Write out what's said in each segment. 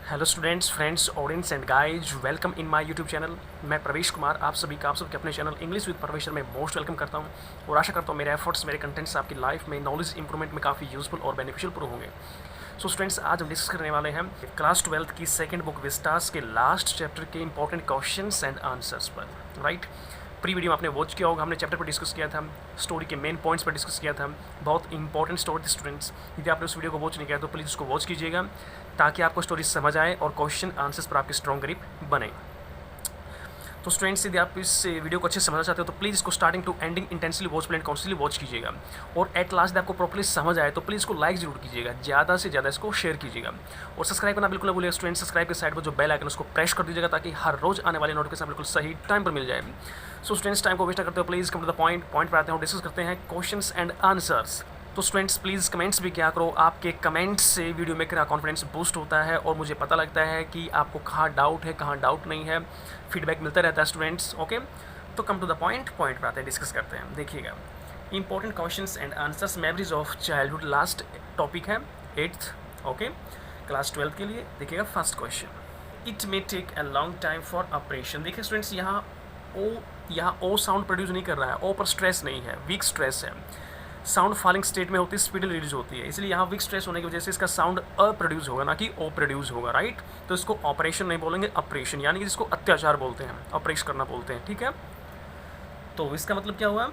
Hello students, friends, audience and guys, welcome in my YouTube channel. मैं प्रवेश कुमार आप सबके अपने चैनल इंग्लिश विद प्रोफेसर में मोस्ट वेलकम करता हूं और आशा करता हूं मेरे एफर्ट्स, मेरे कंटेंट्स आपकी लाइफ में नॉलेज इंप्रूवमेंट में काफ़ी यूजफुल और बेनिफिशियल प्रूव होंगे। सो स्टूडेंट्स, आज हम डिस्कस करने वाले हैं क्लास 12 की सेकंड बुक विस्टास के लास्ट चैप्टर के इंपॉर्टेंट क्वेश्चंस एंड आंसर्स पर। राइट, प्री वीडियो में आपने वॉच किया होगा, हमने चैप्टर पर डिस्कस किया था, स्टोरी के मेन पॉइंट्स पर डिस्कस किया था। बहुत इंपॉर्टेंट स्टोरी थी स्टूडेंट्स। यदि आपने उस वीडियो को वॉच नहीं किया तो प्लीज़ उसको वॉच कीजिएगा ताकि आपको स्टोरी समझ आए और क्वेश्चन आंसर्स पर आपकी स्ट्रॉन्ग ग्रिप बने। तो स्टूडेंट्स, यदि आप इस वीडियो को अच्छे से समझना चाहते हो तो प्लीज़ इसको starting to ending intensely watch and constantly watch कीजिएगा और एट लास्ट आपको प्रॉपर्ली समझ आए तो प्लीज़ इसको लाइक जरूर कीजिएगा, ज़्यादा से ज़्यादा इसको शेयर कीजिएगा और सब्सक्राइब करना बिल्कुल ना भूलिएगा स्टूडेंट। सब्सक्राइब के साइड पर जो बेल आइकन उसको प्रेस कर दीजिएगा ताकि हर रोज आने वाले नोटिफिकेशन बिल्कुल सही टाइम पर मिल जाए। सो स्टूडेंट्स, टाइम को वेस्ट करते हो, please come to the point पर आते हैं और डिस्कस करते हैं क्वेश्चंस एंड आंसर्स। तो स्टूडेंट्स प्लीज़ कमेंट्स भी क्या करो, आपके कमेंट्स से वीडियो मेकर का कॉन्फिडेंस बूस्ट होता है और मुझे पता लगता है कि आपको कहाँ डाउट है, कहाँ डाउट नहीं है, फीडबैक मिलता रहता है स्टूडेंट्स। ओके, तो कम टू द पॉइंट पर आते हैं, डिस्कस करते हैं। देखिएगा, important questions and answers, memories of childhood, last topic है 8th, ओके, क्लास 12 के लिए। देखिएगा first question, it may take a long time for operation. देखिए स्टूडेंट्स, यहाँ ओ साउंड प्रोड्यूस नहीं कर रहा है, ओ पर स्ट्रेस नहीं है, वीक स्ट्रेस है। साउंड फॉलिंग स्टेट में होती है, स्पीड रिलीज होती है, इसलिए यहाँ वीक स्ट्रेस होने की वजह से इसका साउंड अ प्रोड्यूस होगा, ना कि ओ प्रोड्यूस होगा। राइट, तो इसको ऑपरेशन नहीं बोलेंगे, ऑपरेशन, यानी कि जिसको अत्याचार बोलते हैं, ऑपरेशन करना बोलते हैं। ठीक है, तो इसका मतलब क्या हुआ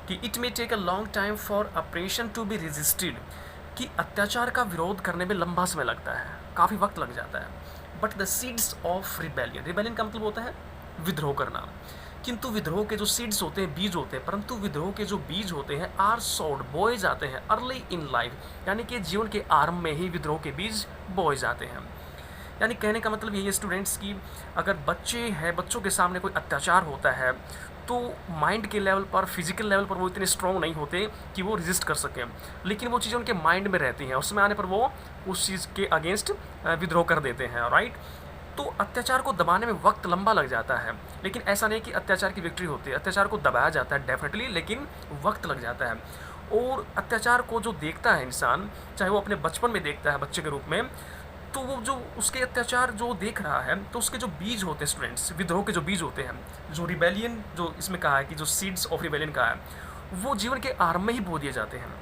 कि it may take a long time for operation to be resisted, कि अत्याचार का विरोध करने में लंबा समय लगता है, काफ़ी वक्त लग जाता है। But the seeds of rebellion, rebellion का मतलब होता है विद्रोह करना, किंतु विद्रोह के जो सीड्स होते हैं, बीज होते हैं, परंतु विद्रोह के जो बीज होते हैं आर सोड, बोए जाते हैं अर्ली इन लाइफ, यानी कि जीवन के आरंभ में ही विद्रोह के बीज बोए जाते हैं। यानी कहने का मतलब यही है स्टूडेंट्स की अगर बच्चे हैं, बच्चों के सामने कोई अत्याचार होता है तो माइंड के लेवल पर, फिजिकल लेवल पर वो इतने स्ट्रॉन्ग नहीं होते कि वो रेजिस्ट कर सकें, लेकिन वो चीज़ें उनके माइंड में रहती हैं, उसमें आने पर वो उस चीज़ के अगेंस्ट विद्रोह कर देते हैं। राइट, तो अत्याचार को दबाने में वक्त लंबा लग जाता है, लेकिन ऐसा नहीं कि अत्याचार की विक्ट्री होती है, अत्याचार को दबाया जाता है डेफिनेटली, लेकिन वक्त लग जाता है। और अत्याचार को जो देखता है इंसान, चाहे वो अपने बचपन में देखता है बच्चे के रूप में, तो वो जो उसके अत्याचार जो देख रहा है, तो उसके जो बीज होते हैं स्टूडेंट्स, विद्रोह के जो बीज होते हैं, जो रिबेलियन, जो इसमें कहा है कि जो सीड्स ऑफ रिबेलियन का है, वो जीवन के आरंभ में ही बो दिए जाते हैं,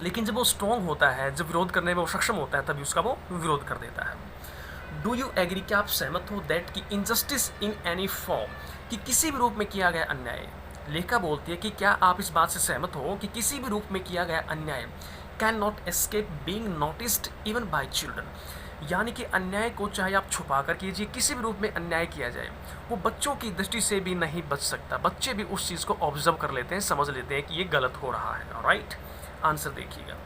लेकिन जब वो स्ट्रॉन्ग होता है, जब विरोध करने में वो सक्षम होता है, तभी उसका वो विरोध कर देता है। डू यू एग्री, क्या आप सहमत हो दैट कि इनजस्टिस इन एनी फॉर्म, कि किसी भी रूप में किया गया अन्याय, लेखा बोलती है कि क्या आप इस बात से सहमत हो कि किसी भी रूप में किया गया अन्याय can not escape being noticed even bye children, यानी कि अन्याय को चाहे आप छुपा कर कीजिए, किसी भी रूप में अन्याय किया जाए, वो बच्चों की दृष्टि से भी नहीं बच सकता, बच्चे भी उस चीज़ को ऑब्जर्व कर लेते हैं, समझ लेते हैं कि ये गलत हो रहा है। राइट, आंसर देखिएगा,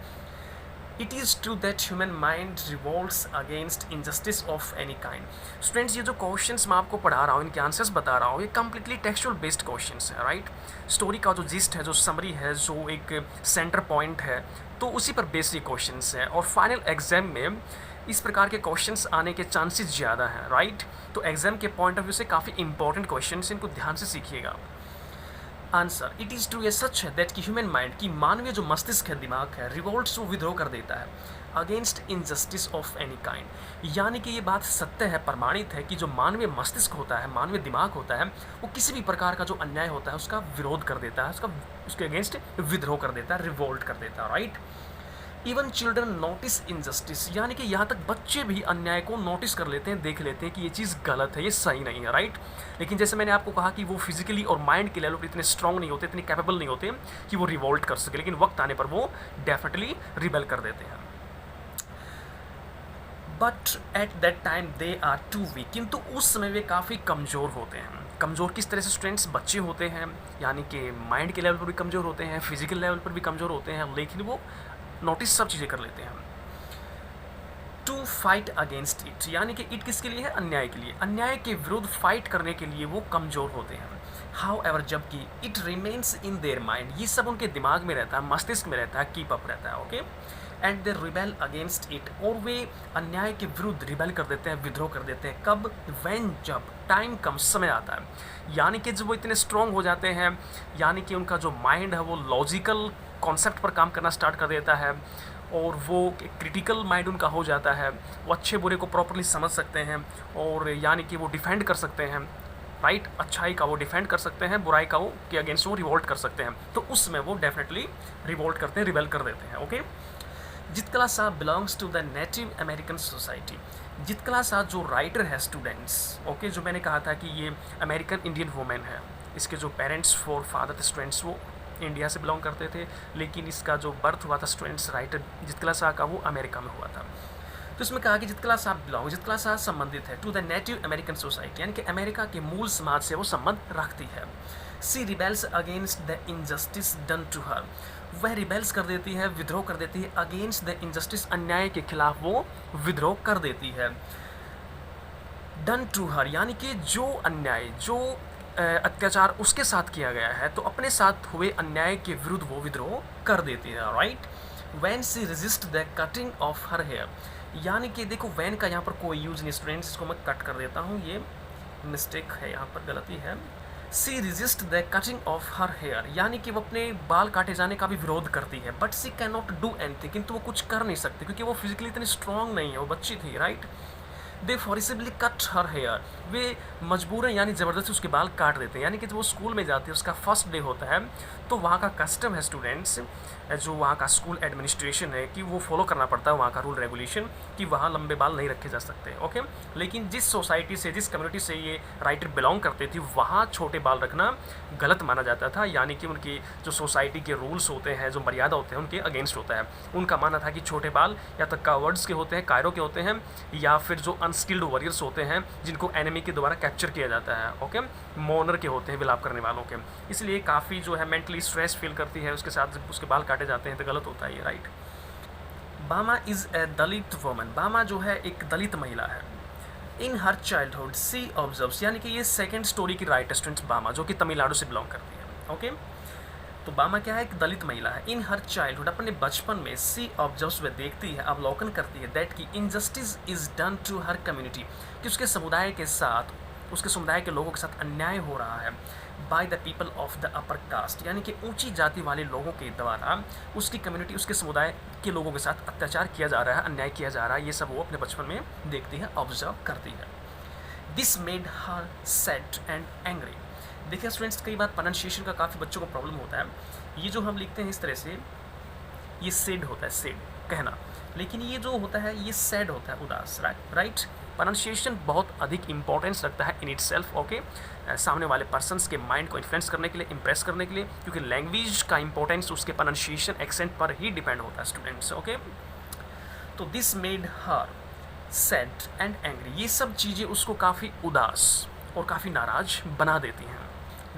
it is true that human mind revolts against injustice of any kind. Students, ये जो क्वेश्चंस मैं आपको पढ़ा रहा हूँ, इनके आंसर्स बता रहा हूँ, ये कम्प्लीटली टेक्सचुअल बेस्ड क्वेश्चंस है। राइट, स्टोरी का जो जिस्ट है, जो समरी है, जो एक सेंटर पॉइंट है, तो उसी पर बेस्ड ये क्वेश्चंस हैं और फाइनल एग्जाम में इस प्रकार के क्वेश्चंस आने के चांसेस ज़्यादा हैं। राइट, तो एग्जाम के पॉइंट ऑफ व्यू से काफ़ी इंपॉर्टेंट क्वेश्चंस, इनको ध्यान से सीखिएगा। आंसर, इट इज़ ट्रू, ये सच है दैट कि ह्यूमन माइंड, की मानवीय जो मस्तिष्क है, दिमाग है, रिवोल्ट्स, वो विद्रोह कर देता है against injustice of any kind, यानी कि ये बात सत्य है, प्रमाणित है कि जो मानवीय मस्तिष्क होता है, मानवीय दिमाग होता है, वो किसी भी प्रकार का जो अन्याय होता है उसका विरोध कर देता है, उसके अगेंस्ट विद्रोह कर देता है, रिवोल्ट कर देता है। Right, even children notice injustice, यानी कि यहाँ तक बच्चे भी अन्याय को नोटिस कर लेते हैं, देख लेते हैं कि ये चीज़ गलत है, ये सही नहीं है। राइट, लेकिन जैसे मैंने आपको कहा कि वो फिजिकली और माइंड के लेवल पर इतने स्ट्रॉन्ग नहीं होते, इतने कैपेबल नहीं होते कि वो रिवोल्ट कर सके, लेकिन वक्त आने पर वो डेफिनेटली रिबेल कर देते हैं। But at that time they are too weak, किंतु उस समय वे काफ़ी कमज़ोर होते हैं। कमज़ोर किस तरह से स्टूडेंट्स, बच्चे होते हैं, यानी कि माइंड के लेवल पर भी कमज़ोर होते हैं, फिजिकल लेवल पर भी कमज़ोर होते हैं, लेकिन वो नोटिस सब चीज़ें कर लेते हैं। टू फाइट अगेंस्ट इट, यानी कि इट किसके लिए है, अन्याय के लिए, अन्याय के विरुद्ध फाइट करने के लिए वो कमज़ोर होते हैं। हाउ एवर, जबकि it remains in their mind, ये सब उनके दिमाग में रहता है, मस्तिष्क में रहता है, कीप अप रहता है। Okay, and they rebel against it, और वे अन्याय के विरुद्ध रिबेल कर देते हैं, विद्रोह कर देते हैं। कब, व्हेन, जब टाइम कम, समय आता है, यानी कि जब वो इतने स्ट्रॉन्ग हो जाते हैं, यानी कि उनका जो माइंड है वो लॉजिकल कॉन्सेप्ट पर काम करना स्टार्ट कर देता है, और वो क्रिटिकल माइंड उनका हो जाता है, वो अच्छे बुरे को प्रॉपरली समझ सकते हैं और यानी कि वो डिफेंड कर सकते हैं, राइट। अच्छाई का वो डिफेंड कर सकते हैं, बुराई का वो के अगेंस्ट वो रिवोल्ट कर सकते हैं, तो उसमें वो डेफिनेटली रिवोल्ट करते हैं, रिबेल कर देते हैं। Okay, Zitkala Sa belongs to the native American society. Zitkala Sa जो राइटर है स्टूडेंट्स, ओके, जो मैंने कहा था कि ये अमेरिकन इंडियन वुमेन है, इसके जो पेरेंट्स फॉर फादर स्टूडेंट्स वो इंडिया से बिलोंग करते थे, लेकिन इसका जो बर्थ हुआ था स्टूडेंट्स राइटर जितकला शाह का वो अमेरिका में हुआ था। तो इसमें कहा कि Zitkala Sa belong, Zitkala Sa संबंधित है to the native American society, यानी कि अमेरिका के मूल समाज से वो संबंध रखती है। She rebels against the injustice done to her, वह रिबेल्स कर देती है, विद्रोह कर देती है, अगेंस्ट द इनजस्टिस, अन्याय के खिलाफ वो विद्रोह कर देती है। डन टू हर यानी कि जो अन्याय, जो अत्याचार उसके साथ किया गया है, तो अपने साथ हुए अन्याय के विरुद्ध वो विद्रोह कर देती है, right. When she resist the cutting of her hair, यानी कि देखो वैन का यहाँ पर कोई यूज़ नहीं स्टूडेंट्स, इसको मैं कट कर देता हूँ, ये मिस्टेक है, यहाँ पर गलती है। She resist the cutting of her hair, यानी कि वो अपने बाल काटे जाने का भी विरोध करती है, but she can not do anything, किंतु वो कुछ कर नहीं सकती क्योंकि वो फिजिकली इतनी स्ट्रांग नहीं है, वो बच्ची थी, राइट। दे फॉर्सिबली कट हर हेयर, वे मजबूरन यानी ज़बरदस्ती उसके बाल काट देते हैं, यानी कि जब वो स्कूल में जाती है, उसका फर्स्ट डे होता है, तो वहाँ का कस्टम है स्टूडेंट्स, जो वहाँ का स्कूल एडमिनिस्ट्रेशन है कि वो फॉलो करना पड़ता है वहाँ का रूल रेगुलेशन कि वहाँ लंबे बाल नहीं रखे जा सकते, ओके। लेकिन जिस सोसाइटी से, जिस कम्युनिटी से ये राइटर बिलोंग करते थे, वहाँ छोटे बाल रखना गलत माना जाता था, यानी कि उनकी जो सोसाइटी के रूल्स होते हैं, जो मर्यादा होते हैं, उनके अगेंस्ट होता है। उनका मानना था कि छोटे बाल या तो कावर्ड्स के होते हैं, कायरों के होते हैं, या फिर जो अनस्किल्ड वॉरियर्स होते हैं जिनको एनिमी के द्वारा कैप्चर किया जाता है, ओके, मोनर के होते हैं, विलाप करने वालों के। इसलिए काफ़ी जो है मेंटली स्ट्रेस फील करती है, उसके साथ जब उसके बाल काटे जाते हैं तो गलत होता है ये, राइट। बामा इज़ ए दलित वुमन, बामा जो है एक दलित महिला है। इन हर चाइल्डहुड सी ऑब्जर्व्स, यानी कि ये सेकेंड स्टोरी की राइटर स्टूडेंट्स बामा, जो कि तमिलनाडु से बिलोंग करती है, ओके। तो बामा क्या है, एक दलित महिला है। इन हर चाइल्डहुड, अपने बचपन में, सी ऑब्जर्व्स, वह देखती है, अवलोकन करती है, दैट की injustice is done to her community, कि उसके समुदाय के साथ, उसके समुदाय के लोगों के साथ अन्याय हो रहा है, by the people of the upper cast, यानी कि ऊंची जाति वाले लोगों के द्वारा उसकी कम्युनिटी, उसके समुदाय के लोगों के साथ अत्याचार किया जा रहा है, अन्याय किया जा रहा है, ये सब वो अपने बचपन में देखती है, ऑब्जर्व करती है। This made her sad and angry. देखिए स्टूडेंट्स, कई बार प्रोनाउंसिएशन का काफ़ी बच्चों को प्रॉब्लम होता है। ये जो हम लिखते हैं इस तरह से, ये सेड होता है, सेड कहना, लेकिन ये जो होता है ये सैड होता है, उदास, राइट। प्रोनाउंसिएशन बहुत अधिक इंपॉर्टेंस रखता है इन इट सेल्फ, ओके, सामने वाले पर्सन्स के माइंड को इन्फ्लुएंस करने के लिए, इंप्रेस करने के लिए, क्योंकि लैंग्वेज का इंपॉर्टेंस उसके प्रोनाउंसिएशन एक्सेंट पर ही डिपेंड होता है स्टूडेंट्स, ओके। तो this made her sad and angry, ये सब चीज़ें उसको काफ़ी उदास और काफ़ी नाराज बना देती हैं।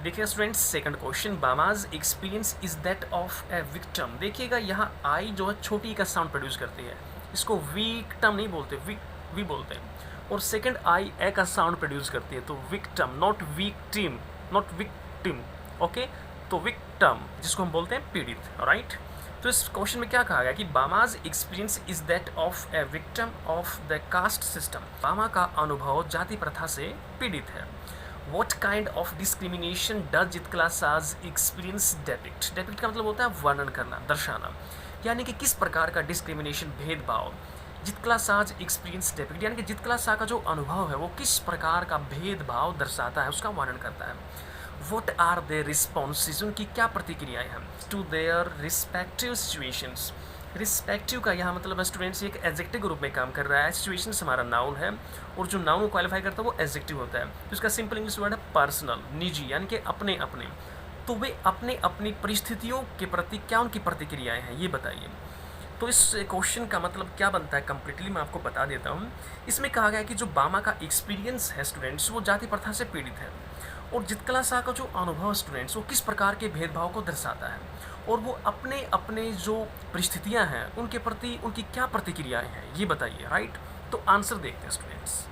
देखिए students, second question, Bama's experience is that of a victim. देखिएगा यहाँ आई जो है छोटी का साउंड प्रोड्यूस करती है, इसको विक्टिम नहीं बोलते, वी बोलते हैं, और सेकंड आई ए का साउंड प्रोड्यूस करती है, तो victim, not victim, not victim, okay. तो विक्टिम जिसको हम बोलते हैं पीड़ित, राइट। तो इस क्वेश्चन में क्या कहा गया कि Bama's experience is that of a victim of the caste system, Bama का अनुभव जाति प्रथा से पीड़ित है। What kind of discrimination does जितकला शाह's experience depict? Depict का मतलब होता है वर्णन करना, दर्शाना, यानी कि किस प्रकार का डिस्क्रिमिनेशन, भेदभाव जितकला शाह's experience depict, यानी कि जितकला शाह का जो अनुभव है वो किस प्रकार का भेदभाव दर्शाता है, उसका वर्णन करता है। What are their responses? उनकी क्या प्रतिक्रियाएं हैं to their respective situations? Respective का यहाँ मतलब स्टूडेंट्स एक एडजेक्टिव के रूप में काम कर रहा है, सिचुएशंस हमारा नाउन है, और जो नाउन को क्वालिफाई करता है वो एडजेक्टिव होता है। तो इसका सिंपल इंग्लिश वर्ड है पर्सनल, निजी, यानी कि अपने अपने। तो वे अपने अपनी परिस्थितियों के प्रति क्या उनकी प्रतिक्रियाएं हैं, ये बताइए। तो इस क्वेश्चन का मतलब क्या बनता है कंप्लीटली मैं आपको बता देता हूँ। इसमें कहा गया है कि जो बामा का एक्सपीरियंस है स्टूडेंट्स, वो जाति प्रथा से पीड़ित है, और जितकला शाह का जो अनुभव स्टूडेंट्स, वो किस प्रकार के भेदभाव को दर्शाता है, और वो अपने अपने जो परिस्थितियां हैं उनके प्रति उनकी क्या प्रतिक्रियाएं हैं, ये बताइए, राइट। तो आंसर देखते हैं students.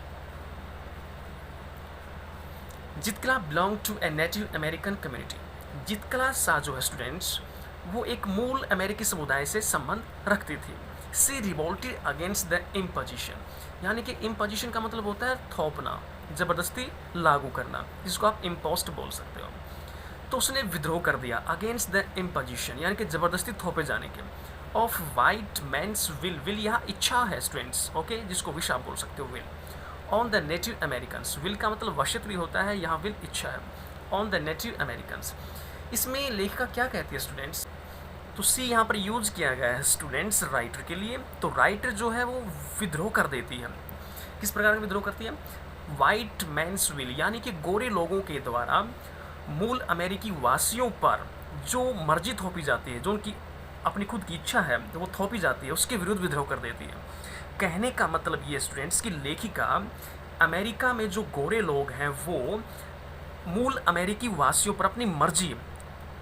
Zitkala belong to a Native American community, Zitkala Sa जो है स्टूडेंट्स वो एक मूल अमेरिकी समुदाय से संबंध रखती थी। सी रिवोल्टेड अगेंस्ट द इम्पोजिशन, यानी कि इम्पोजिशन का मतलब होता है थोपना, ज़बरदस्ती लागू करना, जिसको आप इम्पोस्ट बोल सकते हो। तो उसने विद्रोह कर दिया अगेंस्ट द इम्पोजिशन, यानी कि ज़बरदस्ती थोपे जाने के, of white man's will, will यहाँ इच्छा है स्टूडेंट्स, ओके, जिसको विश आप बोल सकते हो, will on the native Americans. Will का मतलब वशित भी होता है, यहाँ विल इच्छा है, ऑन द नेटिव अमेरिकन्स। इसमें लेखिका क्या कहती है स्टूडेंट्स, तो सी यहाँ पर यूज किया गया है स्टूडेंट्स राइटर के लिए। तो राइटर जो है वो विद्रोह कर देती है। किस प्रकार का विद्रोह करती है, वाइट मैंस विल, यानी कि गोरे लोगों के द्वारा मूल अमेरिकी वासियों पर जो मर्जी थोपी जाती है, जो उनकी अपनी खुद की इच्छा है वो थोपी जाती है, उसके विरुद्ध विद्रोह कर देती है। कहने का मतलब ये स्टूडेंट्स की लेखिका अमेरिका में जो गोरे लोग हैं वो मूल अमेरिकी वासियों पर अपनी मर्जी,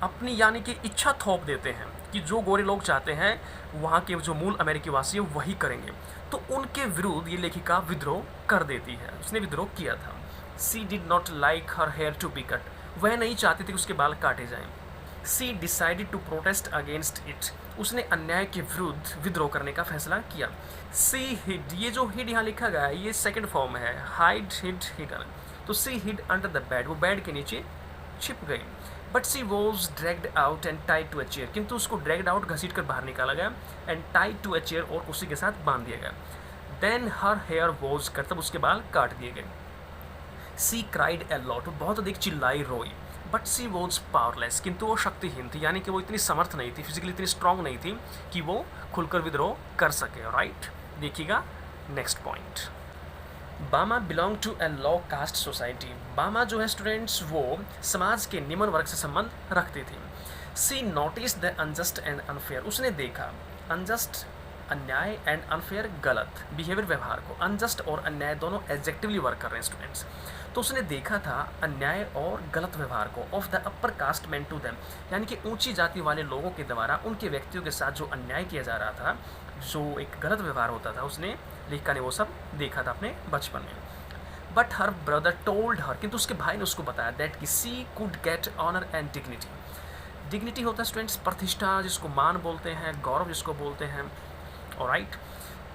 अपनी यानी कि इच्छा थोप देते हैं कि जो गोरे लोग चाहते हैं वहाँ के जो मूल अमेरिकी वासी है वही करेंगे। तो उनके विरुद्ध ये लेखिका विद्रोह कर देती है, उसने विद्रोह किया था। She did not like her hair to be cut, वह नहीं चाहती थी कि उसके बाल काटे जाएं। She decided to protest against it, उसने अन्याय के विरुद्ध विद्रोह करने का फैसला किया। सी हिड, ये जो हिड यहाँ लिखा गया है ये सेकंड फॉर्म है, हाइड हिड हिडन। तो she hid under the bed, वो बेड के नीचे छिप गई। But she was dragged out and tied to a chair, किंतु उसको ड्रैग्ड आउट घसीट कर बाहर निकाला गया, and tied to a chair, और कुर्सी के साथ बांध दिया गया। Then her hair was cut, तब उसके बाल काट दिए गए। सी क्राइड ए लॉट, बहुत अधिक चिल्लाई रोई। बट सी वॉज पावरलेस, किंतु वो शक्तिहीन थी, यानी कि वो इतनी समर्थ नहीं थी, फिजिकली इतनी स्ट्रांग नहीं थी कि वो खुलकर विद्रोह कर सके। राइट, देखिएगा next point. Bama belong to a low caste society, Bama जो है स्टूडेंट्स वो समाज के निम्न वर्ग से संबंध रखती थी। She notice the unjust and unfair, उसने देखा अनजस्ट अन्याय एंड अनफेयर गलत बिहेवियर व्यवहार को। अनजस्ट और अन्याय दोनों एडजेक्टिवली वर्क कर रहे हैं स्टूडेंट्स। तो उसने देखा था अन्याय और गलत व्यवहार को of the upper caste man to them, यानी कि ऊंची जाति वाले लोगों के द्वारा उनके व्यक्तियों के साथ जो अन्याय किया जा रहा था, जो एक गलत व्यवहार होता था, उसने लेखिका ने वो सब देखा था अपने बचपन में। But her brother told her, किंतु उसके भाई ने उसको बताया दैट कि she could get honour and dignity. Dignity होता है स्टूडेंट्स प्रतिष्ठा, जिसको मान बोलते हैं, गौरव जिसको बोलते हैं। ऑलराइट,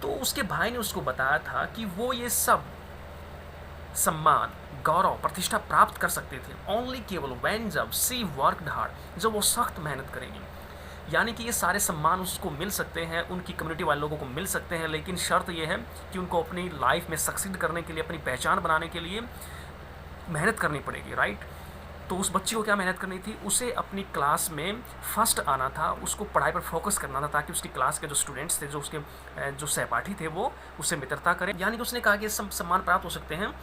तो उसके भाई ने उसको बताया था कि वो ये सब सम्मान, गौरव, प्रतिष्ठा प्राप्त कर सकते थे ओनली केवल व्हेन, जब सी वर्कड हार्ड, जब वो सख्त मेहनत करेंगी। यानी कि ये सारे सम्मान उसको मिल सकते हैं, उनकी कम्युनिटी वाले लोगों को मिल सकते हैं, लेकिन शर्त ये है कि उनको अपनी लाइफ में सक्सीड करने के लिए, अपनी पहचान बनाने के लिए मेहनत करनी पड़ेगी। राइट, तो उस बच्ची को क्या मेहनत करनी थी, उसे अपनी क्लास में फर्स्ट आना था, उसको पढ़ाई पर फोकस करना था, ताकि उसकी क्लास के जो स्टूडेंट्स थे, जो उसके जो सहपाठी थे, वो उससे मित्रता करें। यानी कि उसने कहा कि सम्मान प्राप्त हो सकते हैं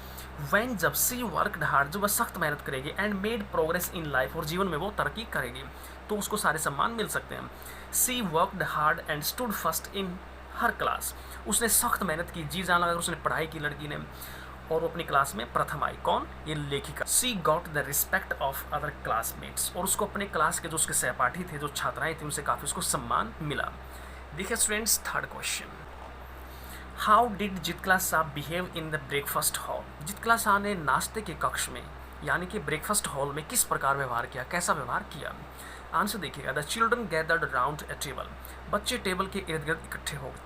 व्हेन, जब सी वर्कड हार्ड, जब वह सख्त मेहनत करेगी, and made progress in life, और जीवन में वो तरक्की करेगी, तो उसको सारे सम्मान मिल सकते हैं। She worked hard and stood first in her class, उसने सख्त मेहनत की, जी जान लगाकर उसने पढ़ाई की लड़की ने, और वो अपनी क्लास में प्रथम आई। कौन, ये लेखिका। She got the respect of other classmates, और उसको अपने क्लास के जो उसके सहपाठी थे, जो छात्राएं थी, उनसे काफ़ी उसको सम्मान मिला। देखिए students, third question, how did Zitkala Sa behave in the breakfast hall, Zitkala Sa ने नाश्ते के कक्ष में, यानी कि ब्रेकफास्ट हॉल में किस प्रकार व्यवहार किया, कैसा व्यवहार किया। आंसर देखिएगा, the children gathered around a table, बच्चे टेबल के इर्द गिर्द इकट्ठे हो गए।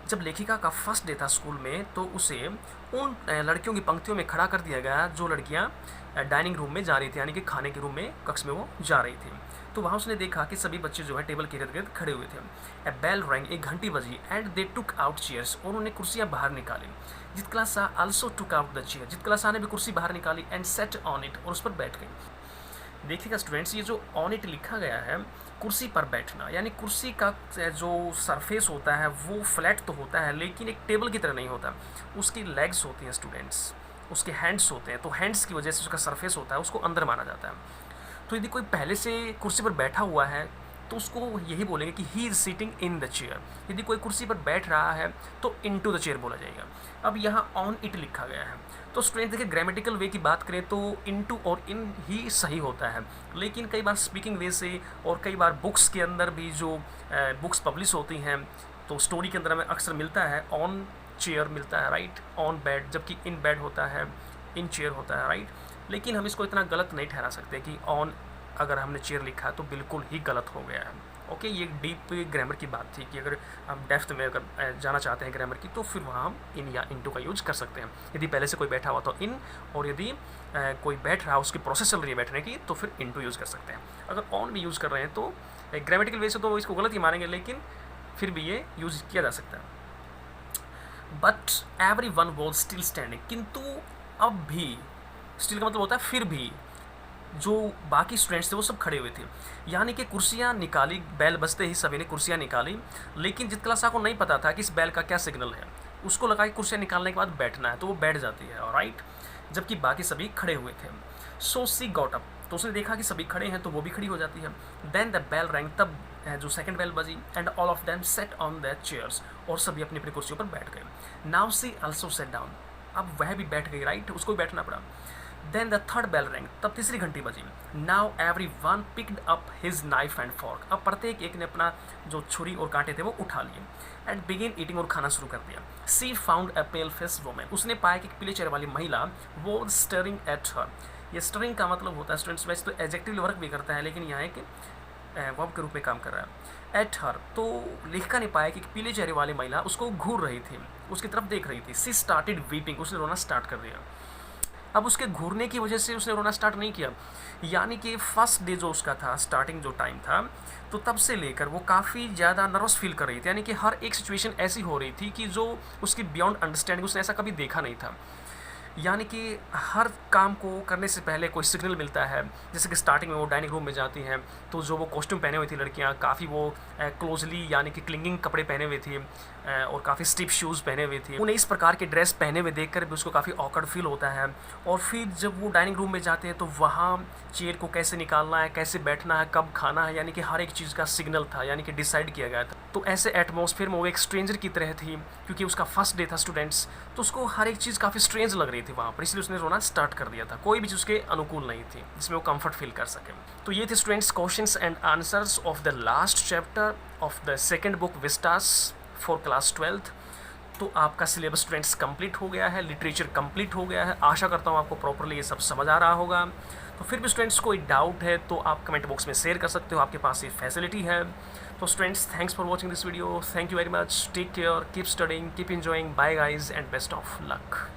जब लेखिका का फर्स्ट डे था स्कूल में, तो उसे उन लड़कियों की पंक्तियों में खड़ा कर दिया गया जो लड़कियां डाइनिंग रूम में जा रही थी, यानी कि खाने के रूम में, कक्ष में वो जा रही थी। तो वहाँ उसने देखा कि सभी बच्चे जो है टेबल के इर्द गिर्द खड़े हुए थे। ए बेल रैंग, एक घंटी बजी, and they took out chairs, और उन्होंने कुर्सियाँ बाहर निकाली। Zitkala Sa also took out the chair, Zitkala Sa ने भी कुर्सी बाहर निकाली, एंड सेट ऑन इट, और उस पर बैठ गई। देखिएगा स्टूडेंट्स, ये जो ऑन इट लिखा गया है, कुर्सी पर बैठना, यानी कुर्सी का जो सरफेस होता है वो फ्लैट तो होता है, लेकिन एक टेबल की तरह नहीं होता। उसकी लेग्स होती हैं स्टूडेंट्स, उसके हैंड्स होते हैं, तो हैंड्स की वजह से उसका सरफेस होता है, उसको अंदर माना जाता है। तो यदि कोई पहले से कुर्सी पर बैठा हुआ है तो उसको यही बोलेंगे कि he is seating in the chair. यदि कोई कुर्सी पर बैठ रहा है तो इन टू द चेयर बोला जाएगा। अब यहाँ ऑन इट लिखा गया है, तो स्टूडेंट देखिए ग्रामेटिकल वे की बात करें तो इनटू और इन ही सही होता है, लेकिन कई बार स्पीकिंग वे से और कई बार बुक्स के अंदर भी जो बुक्स पब्लिश होती हैं तो स्टोरी के अंदर हमें अक्सर मिलता है ऑन चेयर मिलता है, राइट, ऑन बेड, जबकि इन बेड होता है, इन चेयर होता है, राइट। लेकिन हम इसको इतना गलत नहीं ठहरा सकते कि ऑन अगर हमने चेयर लिखा है तो बिल्कुल ही गलत हो गया है। ओके, ये एक डीप ग्रामर की बात थी कि अगर हम डेप्थ में अगर जाना चाहते हैं ग्रामर की तो फिर वहाँ हम इन या इनटू का यूज कर सकते हैं। यदि पहले से कोई बैठा हुआ तो इन, और यदि कोई बैठ रहा उसकी प्रोसेस चल रही है बैठने की तो फिर इनटू यूज़ कर सकते हैं। अगर ऑन भी यूज़ कर रहे हैं तो ग्रामेटिकल वे से तो इसको गलत ही मानेंगे, लेकिन फिर भी ये यूज़ किया जा सकता है। But every one was still standing, किंतु अब भी, स्टिल का मतलब होता है फिर भी, जो बाकी स्टूडेंट्स थे वो सब खड़े हुए थे। यानी कि कुर्सियाँ निकाली, बेल बजते ही सभी ने कुर्सियाँ निकाली, लेकिन जितला सा को नहीं पता था कि इस बेल का क्या सिग्नल है। उसको लगा कि कुर्सियाँ निकालने के बाद बैठना है, तो वो बैठ जाती है, राइट, जबकि बाकी सभी खड़े हुए थे। सो सी गॉट अप, तो उसने देखा कि सभी खड़े हैं तो वो भी खड़ी हो जाती है। देन द बेल रैंग, तब जो सेकंड बेल बजी, and all of them set on their chairs, और सभी अपनी अपनी कुर्सियों पर बैठ गए। Now see also set down, अब वह भी बैठ गई, राइट, उसको भी बैठना पड़ा। Then the third bell rang, तब तीसरी घंटी बजी। Now every one picked up his knife and fork, अब प्रत्येक एक ने अपना जो छुरी और कांटे थे वो उठा लिए, एंड बिगिन ईटिंग, और खाना शुरू कर दिया। She found a pale face woman, उसने पाया कि पीले चेहरे वाली महिला वो स्टरिंग एट हर। ये स्टरिंग का मतलब होता है स्टूडेंट्स, वैसे तो एडजेक्टिव वर्क भी करता है, लेकिन यहाँ एक वर्ब के रूप में काम कर रहा है। एट हर, तो लेखिका ने पाया कि पीले चेहरे वाली महिला उसको घूर रही थी, उसकी तरफ देख रही थी। सी स्टार्टेड वीपिंग, उसने रोना स्टार्ट कर दिया। अब उसके घूरने की वजह से उसने रोना स्टार्ट नहीं किया, यानी कि फर्स्ट डे जो उसका था, स्टार्टिंग जो टाइम था, तो तब से लेकर वो काफ़ी ज़्यादा नर्वस फील कर रही थी। यानी कि हर एक सिचुएशन ऐसी हो रही थी कि जो उसकी बियॉन्ड अंडरस्टैंडिंग, उसने ऐसा कभी देखा नहीं था। यानी कि हर काम को करने से पहले कोई सिग्नल मिलता है, जैसे कि स्टार्टिंग में वो डाइनिंग रूम में जाती हैं, तो जो वो कॉस्ट्यूम पहने हुई थी लड़कियां, काफ़ी वो क्लोजली यानी कि क्लिंगिंग कपड़े पहने हुए थी, और काफ़ी स्टिफ शूज़ पहने हुए थे। उन्हें इस प्रकार के ड्रेस पहने हुए देखकर भी उसको काफ़ी ऑकवर्ड फील होता है। और फिर जब वो डाइनिंग रूम में जाते हैं तो वहाँ चेयर को कैसे निकालना है, कैसे बैठना है, कब खाना है, यानी कि हर एक चीज़ का सिग्नल था, यानी कि डिसाइड किया गया था। तो ऐसे एटमॉस्फेयर में वो एक स्ट्रेंजर की तरह थी, क्योंकि उसका फर्स्ट डे था स्टूडेंट्स, तो उसको हर एक चीज़ काफ़ी स्ट्रेंज लग रही थी वहाँ पर, इसलिए उसने रोना स्टार्ट कर दिया था। कोई भी चीज़ उसके अनुकूल नहीं थी जिसमें वो कंफर्ट फील कर सके। तो ये थे students questions and answers of the last chapter of the second book Vistas for class 12th। तो आपका सिलेबस स्टूडेंट्स कंप्लीट हो गया है, लिटरेचर कंप्लीट हो गया है। आशा करता हूँ आपको प्रॉपरली ये सब समझ आ रहा होगा। तो फिर भी स्टूडेंट्स कोई डाउट है तो आप कमेंट बॉक्स में शेयर कर सकते हो, आपके पास ये फैसिलिटी है। तो students, thanks for watching this video, thank you very much, take care, keep studying, keep enjoying, bye guys and best of luck.